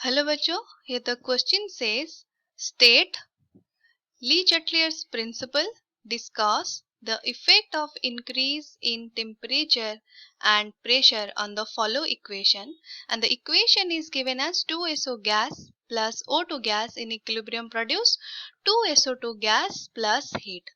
Hello बच्चों, here the question says state Lee Chatter's principle discuss the effect of increase in temperature and pressure on the follow equation, and the equation is given as 2SO gas plus O2 gas in equilibrium produce 2SO2 gas plus heat.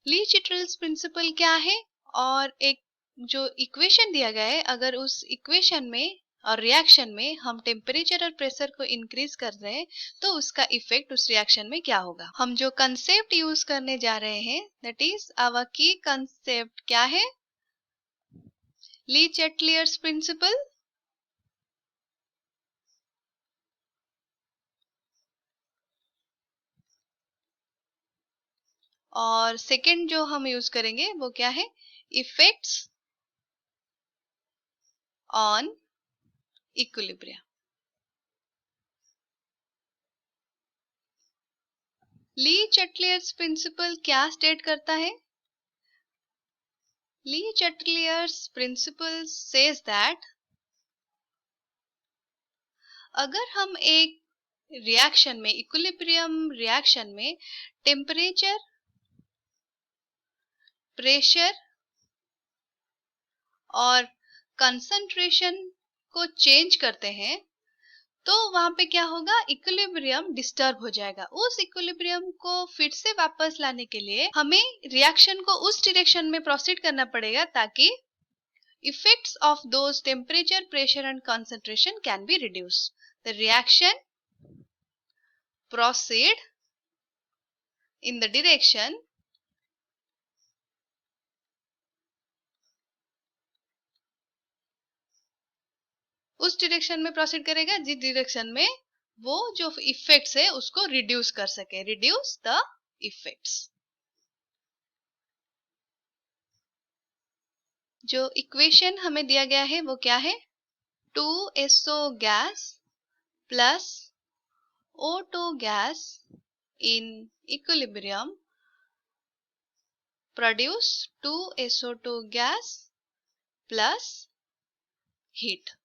Lee चिट्रल्स principal क्या है और एक जो equation दिया गया है, अगर उस इक्वेशन में और रिएक्शन में हम टेम्परेचर और प्रेशर को इंक्रीज कर रहे हैं तो उसका इफेक्ट उस रिएक्शन में क्या होगा। हम जो कंसेप्ट यूज करने जा रहे हैं दैट इज आवर की कंसेप्ट क्या है, ली चैटलियर्स प्रिंसिपल। और सेकंड जो हम यूज करेंगे वो क्या है, effects on equilibrium. Le Chatelier's principle क्या स्टेट करता है? Le Chatelier's principle says that अगर हम एक रिएक्शन में, इक्विलिब्रियम रिएक्शन में टेम्परेचर, प्रेशर और कंसंट्रेशन को चेंज करते हैं तो वहां पे क्या होगा, इक्विलिब्रियम डिस्टर्ब हो जाएगा। उस इक्विलिब्रियम को फिर से वापस लाने के लिए हमें रिएक्शन को उस डायरेक्शन में प्रोसीड करना पड़ेगा ताकि effects of those temperature, pressure and concentration can be reduced. The reaction proceed in the direction उस डायरेक्शन में प्रोसीड करेगा जिस डायरेक्शन में वो जो इफेक्ट्स है उसको रिड्यूस कर सके, रिड्यूस द इफेक्ट्स। जो इक्वेशन हमें दिया गया है वो क्या है, 2SO gas plus O2 gas in equilibrium produce 2SO2 gas plus heat.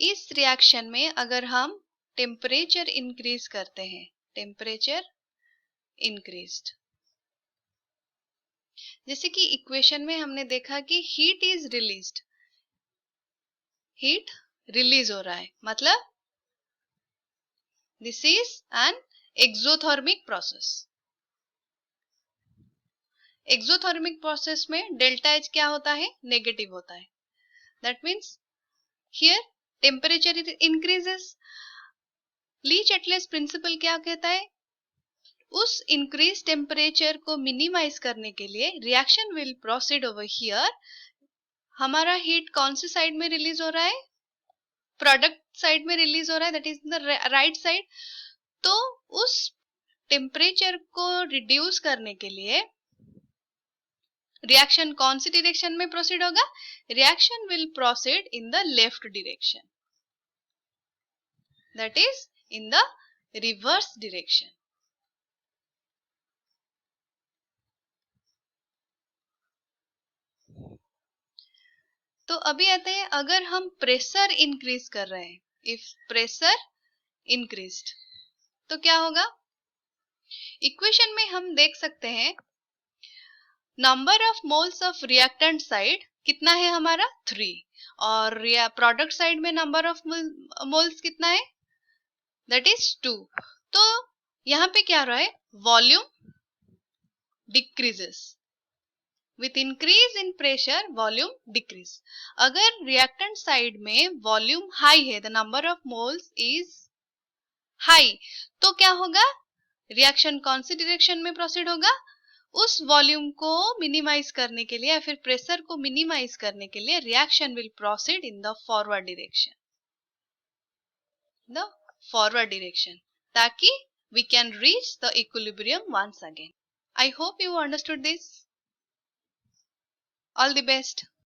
इस रिएक्शन में अगर हम टेम्परेचर इंक्रीज करते हैं, टेम्परेचर इंक्रीज्ड, जैसे कि इक्वेशन में हमने देखा कि heat is released, heat release हो रहा है, मतलब this is an exothermic process. Exothermic process में डेल्टा एच क्या होता है, नेगेटिव होता है। That means here temperature increases. Le Chatelier's principle क्या कहता है, उस इंक्रीज टेम्परेचर को मिनिमाइज करने के लिए reaction will proceed over here. हमारा हीट कौन सी साइड में रिलीज हो रहा है, प्रोडक्ट साइड में रिलीज हो रहा है, that is the right side. तो उस टेम्परेचर को रिड्यूस करने के लिए रिएक्शन कौन सी डायरेक्शन में प्रोसीड होगा, reaction will proceed in the left direction, that is in the reverse direction. तो अभी आते हैं, अगर हम प्रेशर इंक्रीज कर रहे हैं, इफ प्रेशर इंक्रीज्ड तो क्या होगा। इक्वेशन में हम देख सकते हैं number of moles of reactant side कितना है हमारा 3, और प्रोडक्ट साइड में नंबर ऑफ मोल्स कितना है, दैट इज 2। तो यहाँ पे क्या हो रहा है, volume decreases, with increase in pressure volume decrease. अगर रिएक्टेंट साइड में वॉल्यूम हाई है, the number of moles is high, तो क्या होगा, रिएक्शन कौन सी डायरेक्शन में प्रोसीड होगा, उस वॉल्यूम को मिनिमाइज करने के लिए या फिर प्रेशर को मिनिमाइज करने के लिए reaction will proceed in the forward direction, the forward direction, ताकि we can reach the equilibrium once again. I hope you understood this. All the best.